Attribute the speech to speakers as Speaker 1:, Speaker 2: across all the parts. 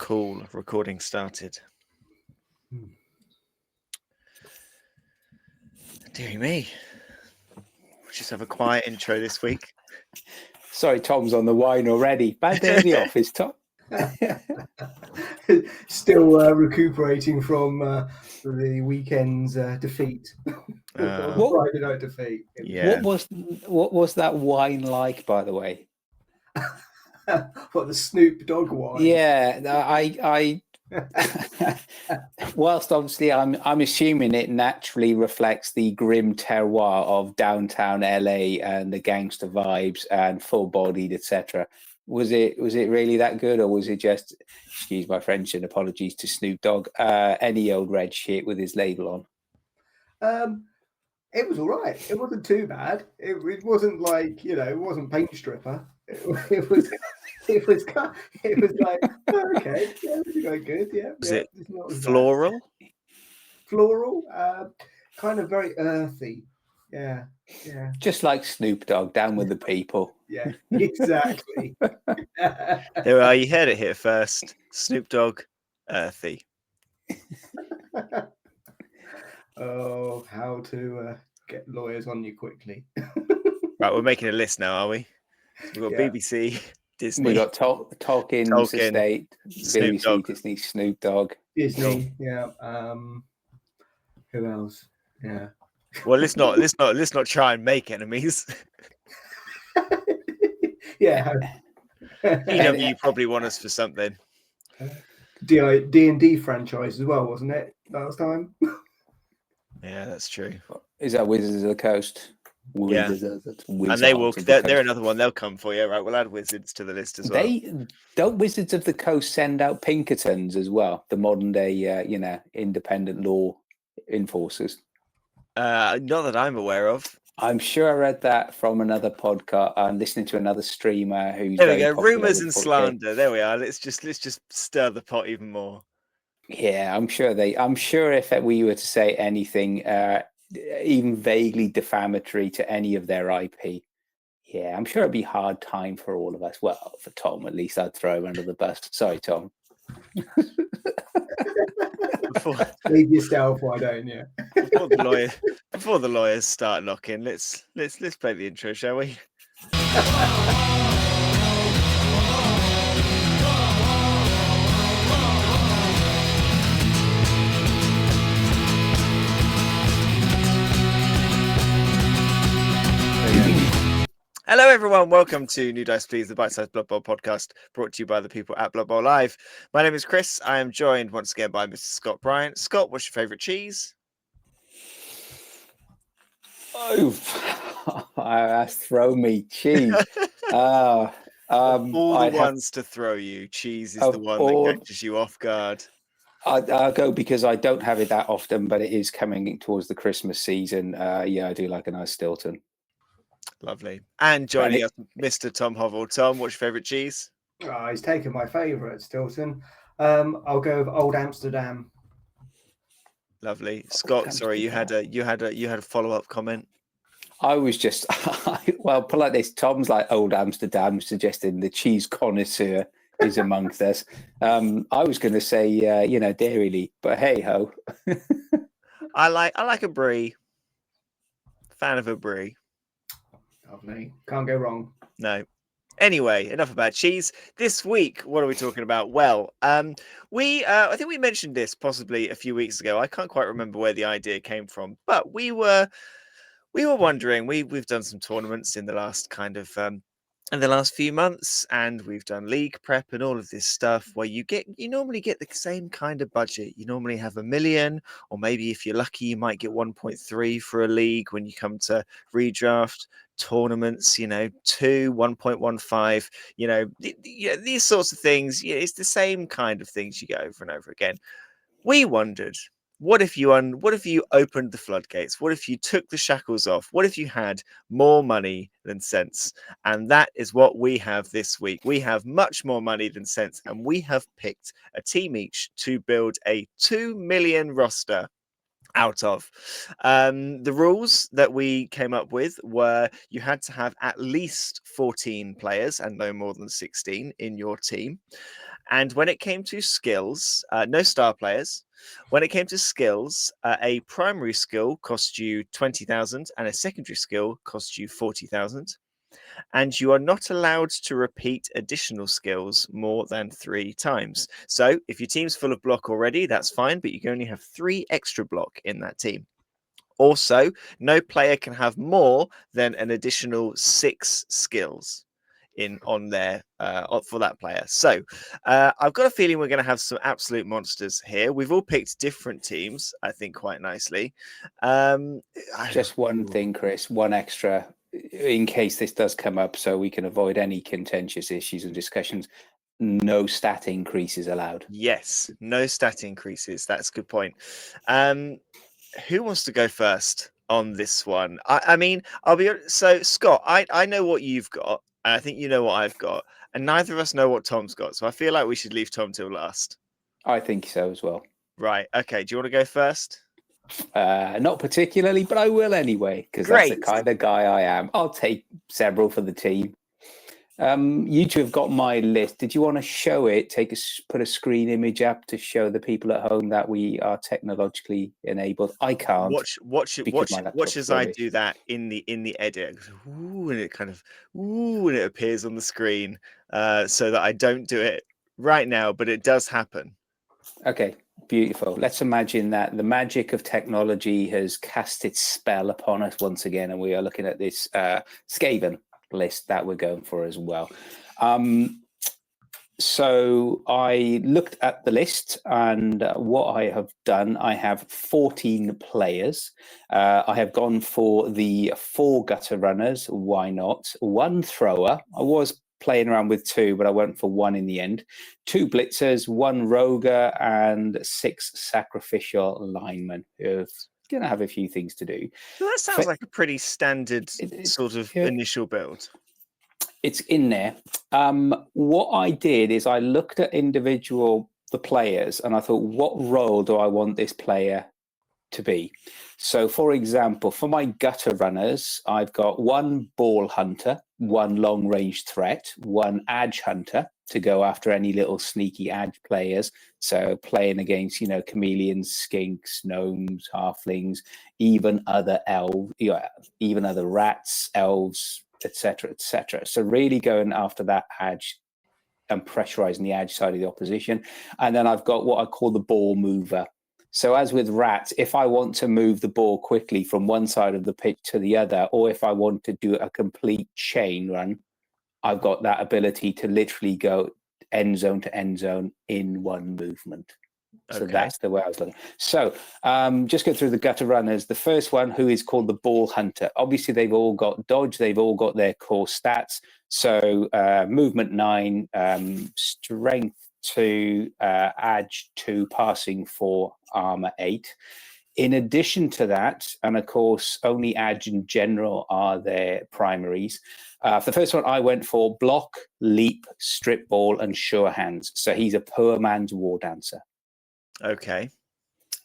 Speaker 1: Cool. Recording started. Dear me. We'll just have a quiet intro this week.
Speaker 2: Sorry, Tom's on the wine already. Bad day at the office, Tom.
Speaker 3: Still recuperating from the weekend's defeat. Friday night defeat.
Speaker 2: Yeah. What was that wine like, by the way?
Speaker 3: What, the Snoop Dogg wine?
Speaker 2: Yeah, I whilst obviously I'm assuming it naturally reflects the grim terroir of downtown LA and the gangster vibes and full-bodied, etc. Was it really that good, or was it just, excuse my French and apologies to Snoop Dogg, any old red shit with his label
Speaker 3: on? It was all right. It wasn't too bad. It wasn't like, it wasn't Paint Stripper. It was like, oh, okay, yeah, this is going good. Yeah.
Speaker 1: Was it floral?
Speaker 3: Bad. Floral, kind of very earthy. Yeah.
Speaker 2: Just like Snoop Dogg, down with the people.
Speaker 3: Yeah, exactly.
Speaker 1: There we are. You heard it here first. Snoop Dogg, earthy.
Speaker 3: Oh, how to get lawyers on you quickly.
Speaker 1: Right, we're making a list now, are we? We've got BBC, Disney.
Speaker 2: We got Tolkien's estate,
Speaker 1: Snoop
Speaker 2: BBC,
Speaker 1: Dogg.
Speaker 2: Disney, Snoop Dogg.
Speaker 3: Disney, yeah. Who else? Yeah.
Speaker 1: Well, let's not try and make enemies.
Speaker 3: Yeah.
Speaker 1: EW probably want us for something.
Speaker 3: D&D franchise as well, wasn't it, last time?
Speaker 1: Yeah, that's true.
Speaker 2: Is that Wizards of the Coast?
Speaker 1: Yeah. And they will. They're another one. They'll come for you, right? We'll add Wizards to the list as well.
Speaker 2: Don't Wizards of the Coast send out Pinkertons as well? The modern day, independent law enforcers.
Speaker 1: Not that I'm aware of.
Speaker 2: I'm sure I read that from another podcast. I'm listening to another streamer who's.
Speaker 1: There we go. Rumors and slander. There we are. Let's just stir the pot even more.
Speaker 2: Yeah, I'm sure if we were to say anything, even vaguely defamatory to any of their IP, yeah, I'm sure it'd be hard time for all of us. Well, for Tom, at least I'd throw him under the bus. Sorry, Tom.
Speaker 3: Leave yourself, why don't you?
Speaker 1: Before the lawyers start knocking, let's play the intro, shall we? Hello, everyone. Welcome to New Dice Please, the bite-sized Blood Bowl podcast, brought to you by the people at Blood Bowl Live. My name is Chris. I am joined once again by Mr. Scott Bryant. Scott, what's your favourite cheese?
Speaker 2: Oh, that's throw me cheese.
Speaker 1: All the ones to throw you, cheese is the one that catches you off guard.
Speaker 2: I'll go because I don't have it that often, but it is coming towards the Christmas season. Yeah, I do like a nice Stilton.
Speaker 1: Lovely. And joining us, Mr. Tom Hovell. Tom, what's your favourite cheese?
Speaker 3: Oh, he's taken my favourite, Stilton. I'll go with Old Amsterdam.
Speaker 1: Lovely. Scott, sorry, you had a follow-up comment.
Speaker 2: I was just put like this. Tom's like Old Amsterdam, suggesting the cheese connoisseur is amongst us. I was going to say, Dairy, but hey ho.
Speaker 1: I like a brie. Fan of a brie.
Speaker 3: Lovely. Can't go wrong.
Speaker 1: No. Anyway, enough about cheese. This week, what are we talking about? Well, I think we mentioned this possibly a few weeks ago. I can't quite remember where the idea came from, but we were wondering. We've done some tournaments in the last in the last few months, and we've done league prep and all of this stuff where you normally get the same kind of budget. You normally have $1 million, or maybe if you're lucky, you might get 1.3 for a league when you come to redraft tournaments, 1.15, these sorts of things. It's the same kind of things you get over and over again. We wondered, what if you opened the floodgates? What if you took the shackles off? What if you had more money than sense? And that is what we have this week. We have much more money than sense, and we have picked a team each to build a 2 million roster. out of. The rules that we came up with were you had to have at least 14 players and no more than 16 in your team. And when it came to skills, no star players. When it came to skills, a primary skill cost you 20,000 and a secondary skill cost you 40,000. And you are not allowed to repeat additional skills more than 3 times. So if your team's full of block already, that's fine, but you can only have 3 extra block in that team. Also, no player can have more than an additional 6 skills on there for that player. So I've got a feeling we're going to have some absolute monsters here. We've all picked different teams, I think, quite nicely.
Speaker 2: Just one thing, Chris, one extra in case this does come up, so we can avoid any contentious issues and discussions. No stat increases allowed.
Speaker 1: Yes, no stat increases. That's a good point. Who wants to go first on this one? I mean, I'll be so Scott. I know what you've got, and I think you know what I've got, and neither of us know what Tom's got. So I feel like we should leave Tom till last.
Speaker 2: I think so as well.
Speaker 1: Right. Okay. Do you want to go first?
Speaker 2: Not particularly, but I will anyway, because that's the kind of guy I am. I'll take several for the team. You two have got my list. Did you want to show it? Put a screen image up to show the people at home that we are technologically enabled. I can't.
Speaker 1: Watch as I do that in the edit. Ooh, and it kind of and it appears on the screen, so that I don't do it right now, but it does happen.
Speaker 2: Okay, beautiful. Let's imagine that the magic of technology has cast its spell upon us once again, and we are looking at this Skaven list that we're going for as well. So I looked at the list, and what I have done, I have 14 players. I have gone for the 4 gutter runners. Why not? 1 thrower. I was playing around with 2, but I went for 1 in the end. 2 blitzers, 1 roger, and 6 sacrificial linemen who are going to have a few things to do.
Speaker 1: Well, that sounds like a pretty standard sort of initial build.
Speaker 2: It's in there. What I did is I looked at the players, and I thought, what role do I want this player to be? So, for example, for my gutter runners, I've got 1 ball hunter, 1 long range threat, 1 edge hunter to go after any little sneaky edge players. So playing against, chameleons, skinks, gnomes, halflings, even other even other rats, elves, etc., etc. So really going after that edge and pressurizing the edge side of the opposition. And then I've got what I call the ball mover. So as with rats, if I want to move the ball quickly from one side of the pitch to the other, or if I want to do a complete chain run, I've got that ability to literally go end zone to end zone in one movement. So that's the way I was looking. So just go through the gutter runners. The first one, who is called the ball hunter. Obviously, they've all got dodge. They've all got their core stats. So movement 9, strength 2, edge 2, passing 4, armor 8. In addition to that, and of course, only edge in general are their primaries. For the first one, I went for block, leap, strip ball, and sure hands. So he's a poor man's war dancer.
Speaker 1: Okay.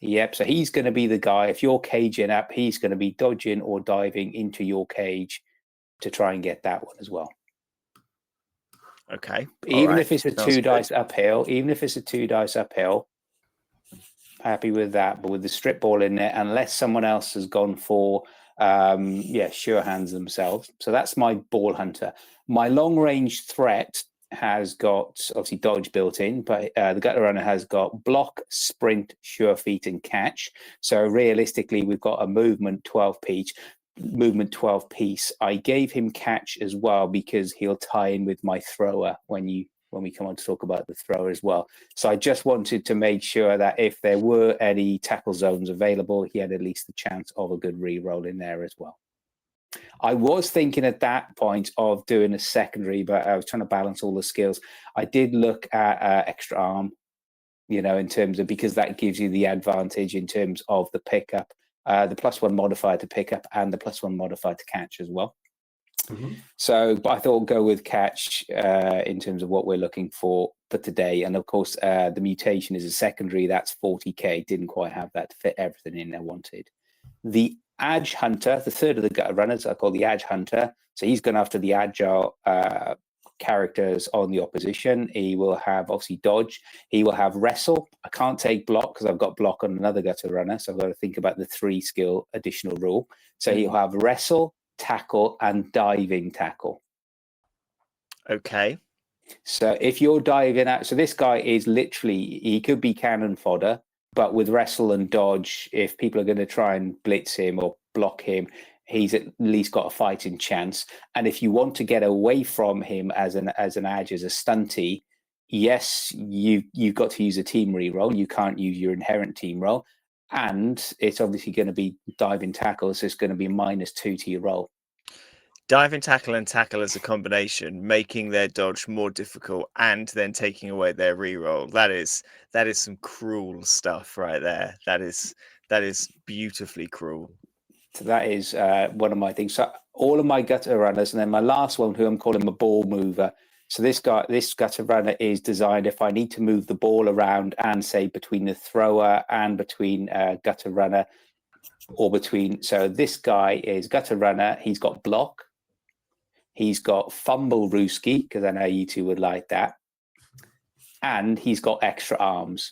Speaker 2: Yep. So he's going to be the guy. If you're caging up, he's going to be dodging or diving into your cage to try and get that one as well.
Speaker 1: Okay.
Speaker 2: Even if it's a 2 dice uphill, happy with that. But with the strip ball in there, unless someone else has gone for sure hands themselves. So that's my ball hunter. My long range threat has got obviously dodge built in, but the gutter runner has got block, sprint, sure feet, and catch. So realistically, we've got a movement 12 piece. I gave him catch as well because he'll tie in with my thrower when we come on to talk about the thrower as well. So I just wanted to make sure that if there were any tackle zones available, he had at least the chance of a good re-roll in there as well. I was thinking at that point of doing a secondary, but I was trying to balance all the skills. I did look at extra arm, in terms of, because that gives you the advantage in terms of the pickup, the +1 modifier to pick up and the +1 modifier to catch as well. Mm-hmm. So, but I thought go with catch in terms of what we're looking for. for today. And of course, the mutation is a secondary. That's 40k. Didn't quite have that to fit everything in I wanted. The Edge Hunter, the third of the gutter runners, I call the Edge Hunter. So he's going after the agile characters on the opposition. He will have obviously dodge. He will have wrestle. I can't take block because I've got block on another gutter runner. So I've got to think about the 3 skill additional rule. So he'll have wrestle, tackle, and diving tackle.
Speaker 1: Okay.
Speaker 2: So if you're diving out, so this guy is literally, he could be cannon fodder, but with wrestle and dodge, if people are going to try and blitz him or block him, he's at least got a fighting chance. And if you want to get away from him as an edge, as a stunty, yes, you've got to use a team reroll. You can't use your inherent team roll. And it's obviously going to be diving tackle, so it's going to be -2 to your roll.
Speaker 1: Diving tackle and tackle as a combination, making their dodge more difficult and then taking away their reroll. That is some cruel stuff right there. That is beautifully cruel.
Speaker 2: So that is one of my things. So all of my gutter runners, and then my last one, who I'm calling a ball mover. So this gutter runner is designed if I need to move the ball around and say between the thrower and between gutter runner, or between. So this guy is gutter runner. He's got block. He's got fumble Rooski, because I know you two would like that. And he's got extra arms.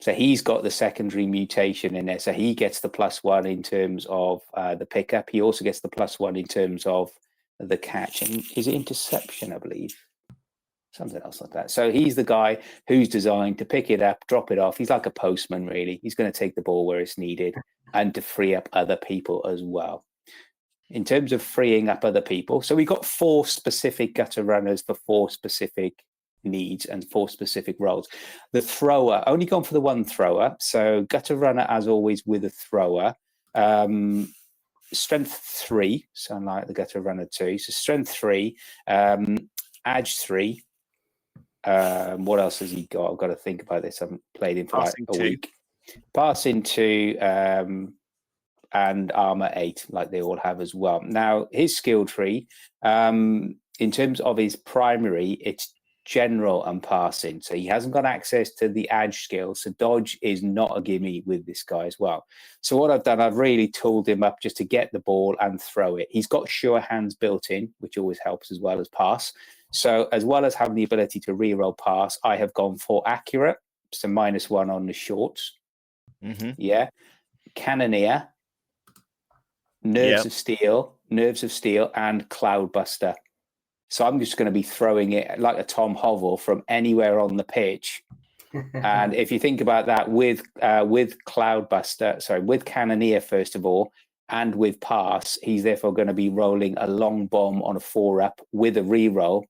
Speaker 2: So he's got the secondary mutation in there. So he gets the +1 in terms of the pickup. He also gets the +1 in terms of the catch. And is it interception, I believe? Something else like that. So he's the guy who's designed to pick it up, drop it off. He's like a postman, really. He's going to take the ball where it's needed and to free up other people as well. In terms of freeing up other people, so we got 4 specific gutter runners for 4 specific needs and 4 specific roles. The thrower, only gone for the 1 thrower. So gutter runner, as always, with a thrower. Strength 3, so like the gutter runner 2. So strength 3, edge 3. What else has he got? I've got to think about this. I haven't played him for
Speaker 1: Passing
Speaker 2: like a
Speaker 1: 2.
Speaker 2: week. Passing 2. And armor 8, like they all have as well. Now, his skill tree, in terms of his primary, it's general and passing. So he hasn't got access to the edge skill. So dodge is not a gimme with this guy as well. So what I've done, I've really tooled him up just to get the ball and throw it. He's got sure hands built in, which always helps as well as pass. So as well as having the ability to reroll pass, I have gone for accurate. So -1 on the shorts. Yeah. Cannoneer. Nerves of Steel, and Cloudbuster. So I'm just going to be throwing it like a Tom Hovel from anywhere on the pitch. And if you think about that with Cloudbuster, sorry, with Cannoneer first of all, and with pass, he's therefore going to be rolling a long bomb on a 4-up with a reroll.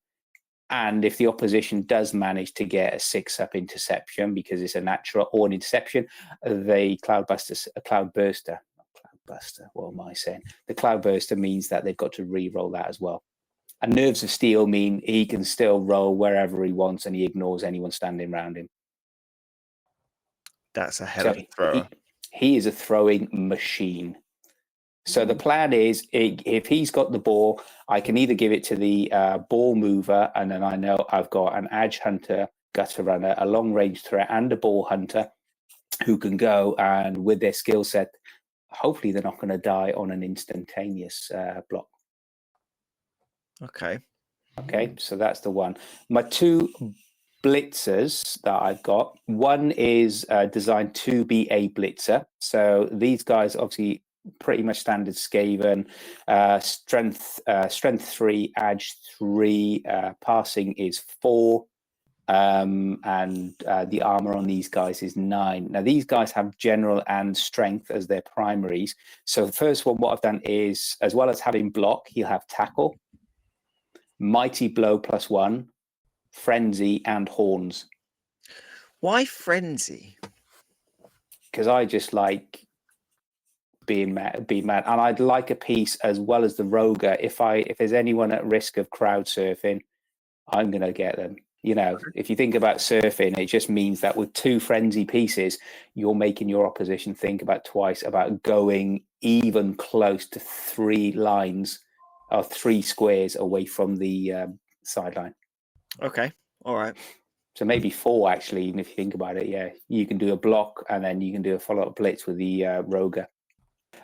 Speaker 2: And if the opposition does manage to get a 6-up interception because it's a natural or an interception, the Cloudburster. What am I saying? The Cloudburster means that they've got to re-roll that as well. And Nerves of Steel mean he can still roll wherever he wants and he ignores anyone standing around him.
Speaker 1: That's a hell of a thrower.
Speaker 2: He is a throwing machine. So the plan is, if he's got the ball, I can either give it to the ball mover, and then I know I've got an edge hunter, gutter runner, a long range threat, and a ball hunter who can go and with their skill set, hopefully they're not going to die on an instantaneous block.
Speaker 1: Okay.
Speaker 2: Okay, so that's the one. My 2 blitzers that I've got, one is designed to be a blitzer. So these guys obviously pretty much standard Skaven, strength 3, edge 3, passing is 4. And the armor on these guys is 9. Now, these guys have general and strength as their primaries. So the first one, what I've done is, as well as having block, he'll have tackle, mighty blow +1, frenzy, and horns.
Speaker 1: Why frenzy?
Speaker 2: Because I just like being mad, and I'd like a piece as well as the roger. If there's anyone at risk of crowd surfing, I'm gonna get them. You know, if you think about surfing, it just means that with 2 frenzy pieces, you're making your opposition think about twice about going even close to 3 lines or 3 squares away from the sideline.
Speaker 1: Okay. All right.
Speaker 2: So maybe 4 actually, even if you think about it. Yeah, you can do a block and then you can do a follow-up blitz with the Roger.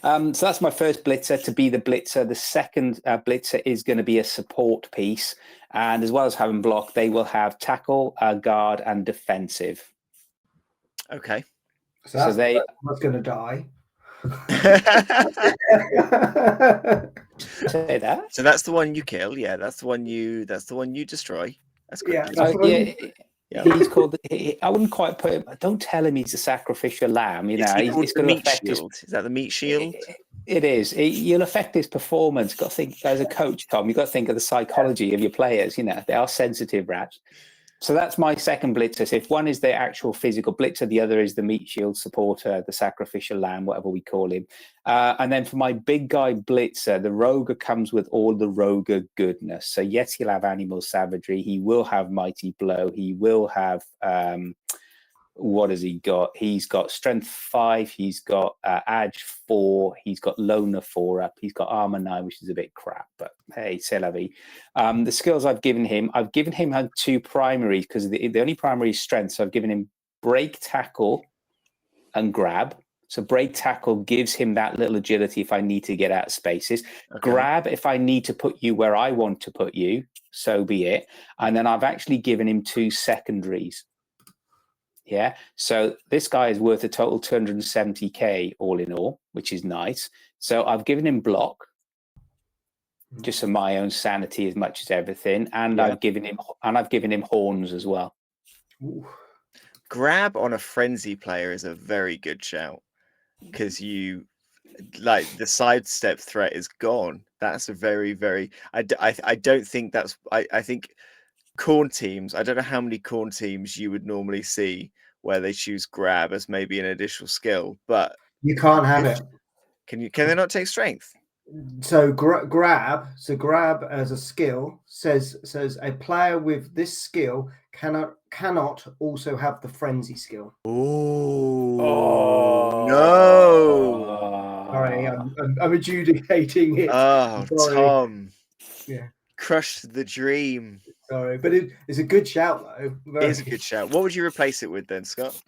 Speaker 2: So that's my first blitzer to be the blitzer. The second blitzer is going to be a support piece. And as well as having block, they will have tackle, guard, and defensive.
Speaker 1: Okay.
Speaker 3: So that's
Speaker 2: they
Speaker 3: that's going to die.
Speaker 2: say that.
Speaker 1: So that's the one you kill. Yeah, that's the one you destroy. That's quickly.
Speaker 3: Yeah,
Speaker 2: He's called. I wouldn't quite put him. Don't tell him he's a sacrificial lamb. You know,
Speaker 1: It's
Speaker 2: going
Speaker 1: the
Speaker 2: to
Speaker 1: meat
Speaker 2: affect
Speaker 1: shield. Is that the meat shield?
Speaker 2: It is. You'll affect his performance. Got to think as a coach, Tom. You've got to think of the psychology of your players. You know, they are sensitive rats. So that's my second blitzer. So if one is the actual physical blitzer, the other is the meat shield supporter, the sacrificial lamb, whatever we call him. And then for my big guy blitzer, the Roger comes with all the Roger goodness. So yes, he'll have animal savagery. He will have mighty blow. He will have what has he got? He's got strength 5. He's got edge 4. He's got loner 4 up. He's got armor 9, which is a bit crap, but hey, c'est la vie. The skills I've given him 2 primaries because the only primary is strength. So I've given him break, tackle, and grab. So break tackle gives him that little agility if I need to get out of spaces. Okay. Grab if I need to put you where I want to put you, so be it. And then I've actually given him 2 secondaries. Yeah, so this guy is worth a total 270k all in all, which is nice. So I've given him block, just for my own sanity as much as everything, and I've given him horns as well.
Speaker 3: Ooh.
Speaker 1: Grab on a frenzy player is a very good shout because you like the sidestep threat is gone. That's a very, very. I don't think that's. I think corn teams. I don't know how many corn teams you would normally see where they choose grab as maybe an additional skill, but
Speaker 3: you can't have it.
Speaker 1: Can they not take strength?
Speaker 3: So grab as a skill says a player with this skill cannot also have the frenzy skill.
Speaker 1: Oh no!
Speaker 3: Sorry, I'm adjudicating it.
Speaker 1: Oh,
Speaker 3: Sorry.
Speaker 1: Tom.
Speaker 3: Yeah.
Speaker 1: Crushed the dream.
Speaker 3: Sorry, but it's a good shout though.
Speaker 1: It is a good shout. What would you replace it with then, Scott?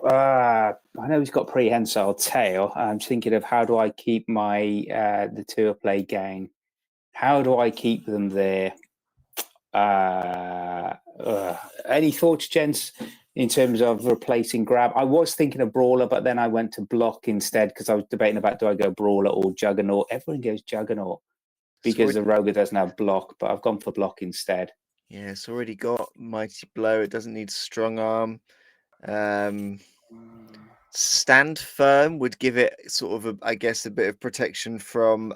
Speaker 2: I know he's got prehensile tail. I'm thinking of how do I keep my the tour play gang? How do I keep them there? Any thoughts, gents, in terms of replacing grab? I was thinking of brawler, but then I went to block instead because I was debating about do I go brawler or juggernaut. Everyone goes juggernaut because the Roger doesn't have block, but I've gone for block instead.
Speaker 1: Yeah, it's already got mighty blow. It doesn't need strong arm. Stand firm would give it sort of I guess a bit of protection from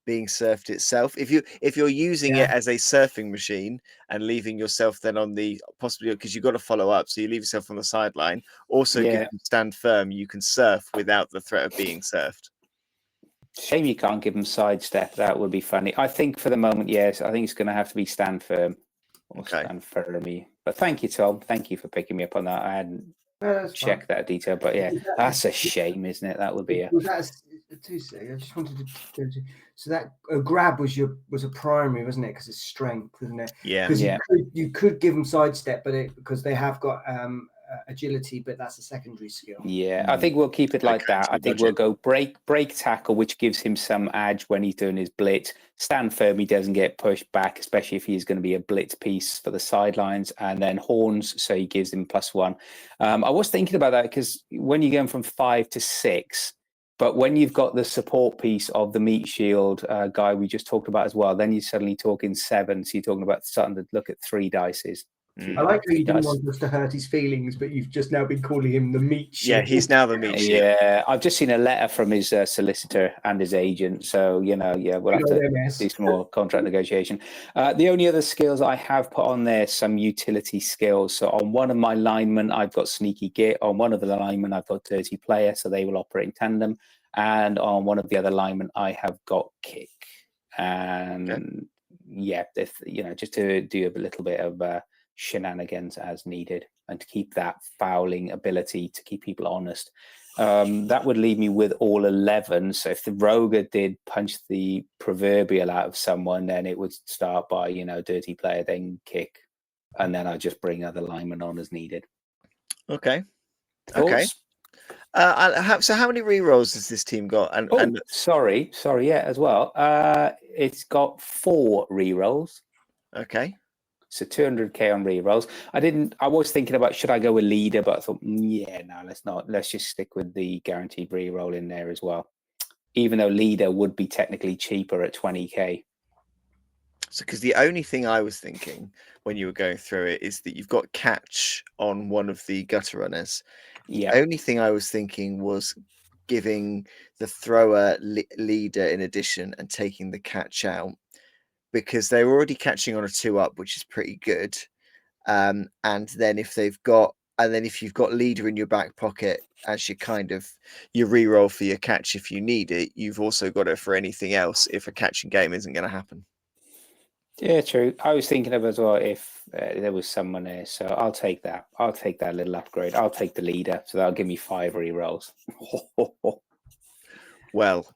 Speaker 1: being surfed itself. If you're using it as a surfing machine and leaving yourself then on the possibly because you've got to follow up, so you leave yourself on the sideline. Also, give them stand firm. You can surf without the threat of being surfed.
Speaker 2: Shame you can't give them sidestep. That would be funny. I think for the moment, yes. I think it's going to have to be stand firm or stand firmy. But thank you, Tom. Thank you for picking me up on that. I hadn't checked that detail, but yeah, that's a shame, isn't it? That would be a.
Speaker 3: I just wanted to. So that grab was a primary, wasn't it? Because it's strength, isn't it?
Speaker 1: Yeah.
Speaker 3: Because you could give them sidestep, but because they have got agility, but that's a secondary skill.
Speaker 2: Yeah, I think we'll keep it like that. I think we'll go break tackle, which gives him some edge when he's doing his blitz. Stand firm, he doesn't get pushed back, especially if he's going to be a blitz piece for the sidelines. And then horns, so he gives him +1. I was thinking about that because when you're going from 5 to 6, but when you've got the support piece of the meat shield guy we just talked about as well, then you're suddenly talking 7. So you're talking about starting to look at 3 dices.
Speaker 3: I like how you didn't want us to hurt his feelings, but you've just now been calling him the meat shield.
Speaker 1: Yeah, he's now the meat shield.
Speaker 2: Yeah, I've just seen a letter from his solicitor and his agent. So, we'll have to do some more contract negotiation. The only other skills I have put on there, some utility skills. So on one of my linemen, I've got sneaky git. On one of the linemen, I've got dirty player, so they will operate in tandem. And on one of the other linemen, I have got kick. And just to do a little bit of shenanigans as needed and to keep that fouling ability to keep people honest. That would leave me with all 11. So if the rogue did punch the proverbial out of someone, then it would start by, dirty player, then kick. And then I'd just bring other linemen on as needed.
Speaker 1: Okay.
Speaker 2: Thoughts?
Speaker 1: So how many rerolls has this team got? And
Speaker 2: sorry, yeah, as well. It's got 4 rerolls.
Speaker 1: Okay.
Speaker 2: So 200k on rerolls. I was thinking about should I go with leader, but I thought, let's not. Let's just stick with the guaranteed reroll in there as well. Even though leader would be technically cheaper at 20k.
Speaker 1: So, because the only thing I was thinking when you were going through it is that you've got catch on one of the gutter runners.
Speaker 2: Yeah.
Speaker 1: The only thing I was thinking was giving the thrower leader in addition and taking the catch out, because they're already catching on a 2-up, which is pretty good. And then if you've got leader in your back pocket as your reroll for your catch if you need it, you've also got it for anything else if a catching game isn't going to happen.
Speaker 2: Yeah, true. I was thinking of as well if there was someone there, so I'll take that. I'll take that little upgrade. I'll take the leader, so that'll give me 5 rerolls.
Speaker 1: Well,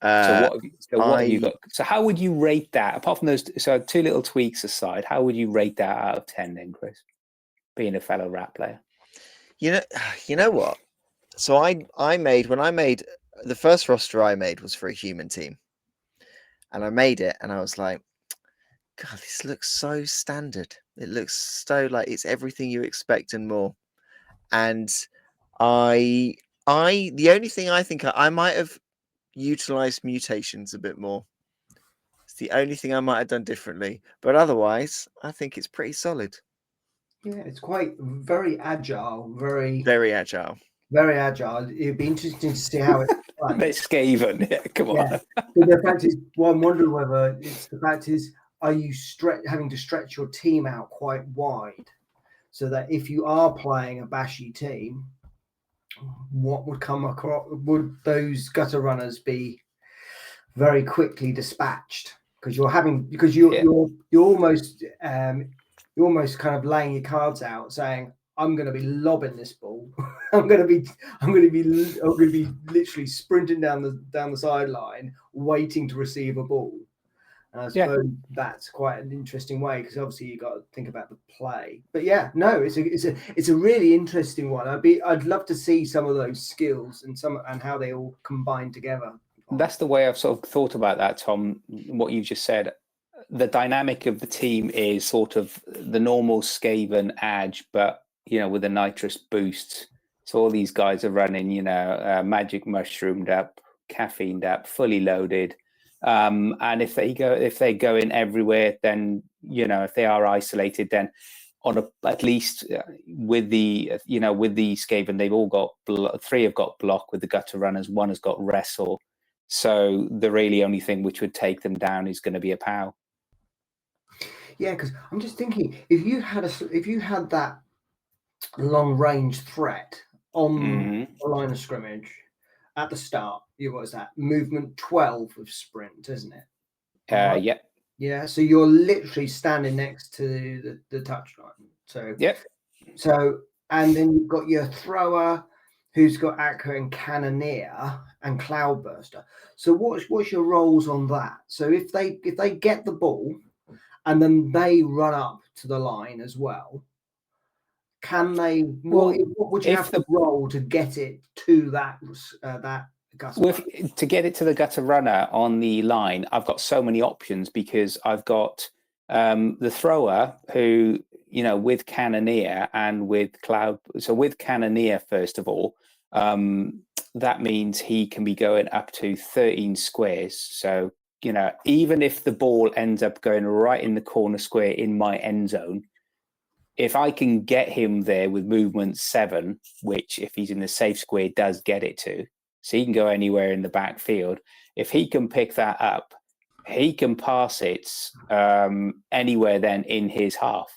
Speaker 2: what have you got? So how would you rate that? Apart from those, so 2 little tweaks aside, how would you rate that out of 10 then, Chris? Being a fellow rat player.
Speaker 1: You know what? So when I made the first roster I made was for a human team. And I made it and I was like, God, this looks so standard. It looks so like it's everything you expect and more. And the only thing I think I might have utilized mutations a bit more. It's the only thing I might have done differently. But otherwise, I think it's pretty solid.
Speaker 3: Yeah, it's quite very agile, very
Speaker 1: agile.
Speaker 3: Very agile. It'd be interesting to see how it's
Speaker 2: a bit Skaven. Yeah, come on.
Speaker 3: But the fact is, well, I'm wondering whether it's the fact is, are you having to stretch your team out quite wide so that if you are playing a bashy team, what would come across? Would those gutter runners be very quickly dispatched? Because you're almost kind of laying your cards out, saying, I'm going to be lobbing this ball. I'm going to be literally sprinting down the sideline, waiting to receive a ball. And I suppose that's quite an interesting way, because obviously you got to think about the play. But yeah, no, it's a really interesting one. I'd love to see some of those skills and how they all combine together.
Speaker 2: That's the way I've sort of thought about that, Tom. What you just said. The dynamic of the team is sort of the normal Skaven edge, but with a nitrous boost. So all these guys are running, magic mushroomed up, caffeined up, fully loaded. And if they're going everywhere, then if they are isolated, then at least with the Skaven, they've all got 3 have got block with the gutter runners, 1 has got wrestle. So the really only thing which would take them down is going to be a POW.
Speaker 3: Yeah, because I'm just thinking, if you had that long range threat on the line of scrimmage at the start, what is that? Movement 12 of sprint, isn't it?
Speaker 2: Yeah.
Speaker 3: Yeah. So you're literally standing next to the touchline. So So and then you've got your thrower, who's got Acro and Cannoneer and Cloudburster. So what's your roles on that? So if they get the ball and then they run up to the line as well, can they? What would you have to roll to get it to that gutter?
Speaker 2: To get it to the gutter runner on the line, I've got so many options, because I've got the thrower who, with Cannoneer and with Cloud. So with Cannoneer, first of all, that means he can be going up to 13 squares. So, even if the ball ends up going right in the corner square in my end zone, if I can get him there with movement 7, which if he's in the safe square does get it to, so he can go anywhere in the backfield. If he can pick that up, he can pass it anywhere then in his half,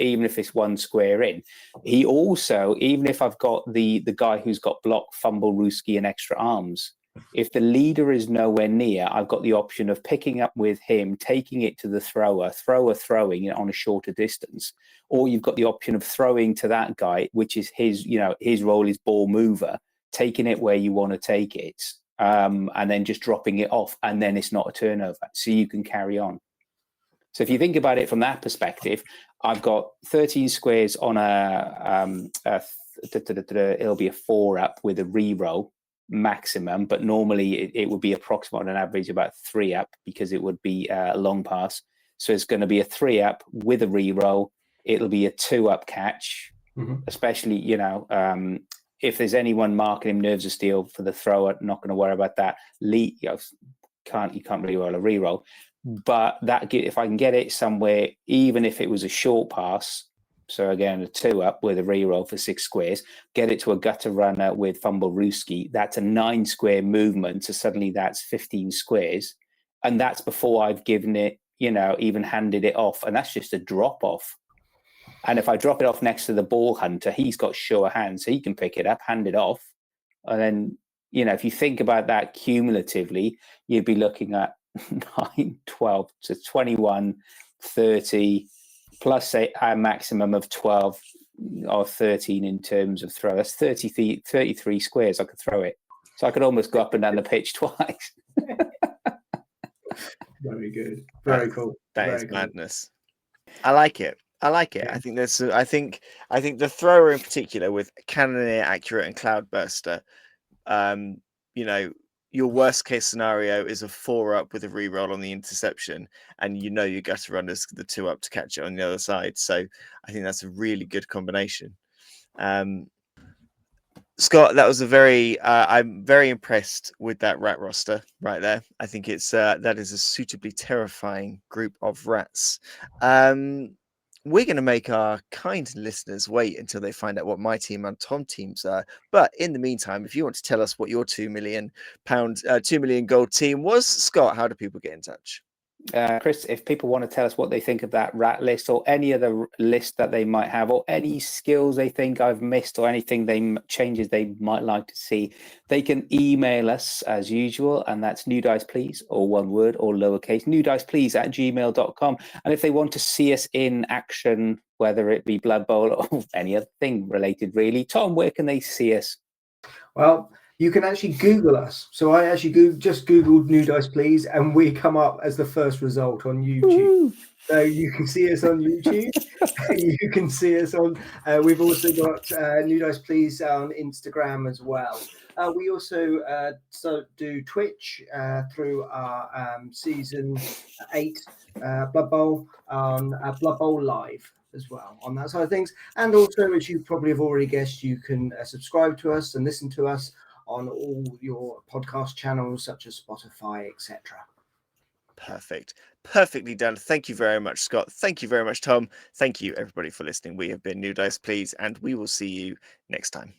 Speaker 2: even if it's 1 square in. He also, even if I've got the guy who's got block, fumble, Ruski, and extra arms, if the leader is nowhere near, I've got the option of picking up with him, taking it to the thrower throwing it on a shorter distance, or you've got the option of throwing to that guy, which is his role is ball mover, taking it where you want to take it, and then just dropping it off, and then it's not a turnover, so you can carry on. So if you think about it from that perspective, I've got 13 squares on it'll be a 4-up with a reroll maximum, but normally it would be approximate on an average about 3-up, because it would be a long pass. So it's going to be a 3-up with a reroll. It'll be a 2-up catch, especially, if there's anyone marking him nerves of steel for the thrower, not going to worry about that. You can't really roll a reroll. But if I can get it somewhere, even if it was a short pass, so again, a 2-up with a reroll for 6 squares, get it to a gutter runner with Fumble Rooski, that's a 9-square movement. So suddenly that's 15 squares. And that's before I've given it, even handed it off. And that's just a drop off. And if I drop it off next to the ball hunter, he's got sure hands, so he can pick it up, hand it off. And then, if you think about that cumulatively, you'd be looking at 9, 12 to 21, 30, plus a maximum of 12 or 13 in terms of throw. That's 33 squares I could throw it. So I could almost go up and down the pitch twice.
Speaker 3: Very good. Very cool.
Speaker 1: That is madness. I like it. Yeah. I think the thrower in particular with Cannoneer, Accurate, and Cloudburster, your worst case scenario is a 4-up with a reroll on the interception, and your gutter runners the 2-up to catch it on the other side. So I think that's a really good combination. Scott, that was I'm very impressed with that rat roster right there. I think that is a suitably terrifying group of rats. We're going to make our kind listeners wait until they find out what my team and Tom teams are. But in the meantime, if you want to tell us what your £2 million gold team was, Scott, how do people get in touch?
Speaker 2: Chris, if people want to tell us what they think of that rat list, or any other list that they might have, or any skills they think I've missed, or anything changes they might like to see, they can email us as usual, and that's new dice please, or one word, or lowercase, newdiceplease@gmail.com. And if they want to see us in action, whether it be Blood Bowl or any other thing related, really, Tom, where can they see us?
Speaker 3: Well, you can actually Google us. So I actually just Googled New Dice Please, and we come up as the first result on YouTube. So you can see us on YouTube. You can see us on. We've also got New Dice Please on Instagram as well. We also do Twitch through our season 8 Blood Bowl on Blood Bowl Live as well on that side of things. And also, as you probably have already guessed, you can subscribe to us and listen to us on all your podcast channels such as Spotify, etc.
Speaker 1: Perfect. Perfectly done. Thank you very much, Scott. Thank you very much, Tom. Thank you, everybody, for listening. We have been New Dice Please, and we will see you next time.